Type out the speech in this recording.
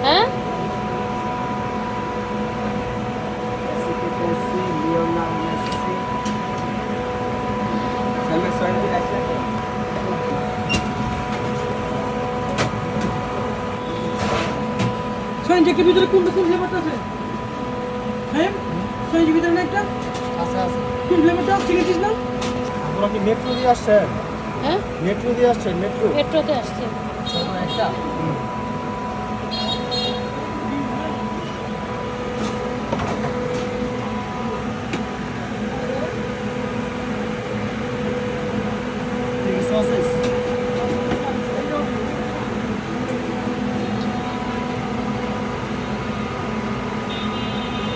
হ্যাঁ সোহেন জ্যাকের ভিতরে কোন ফ্লেভারটা আছে? হ্যাঁ সোহেন ভিতরে না একটা আছে আছে। কোন ফ্লেভারটা চিকেন না? আপনারা কি মেট্রো দিয়ে আসছেন? হ্যাঁ মেট্রো দিয়ে আসছেন? মেট্রো মেট্রোতে আসছে একটা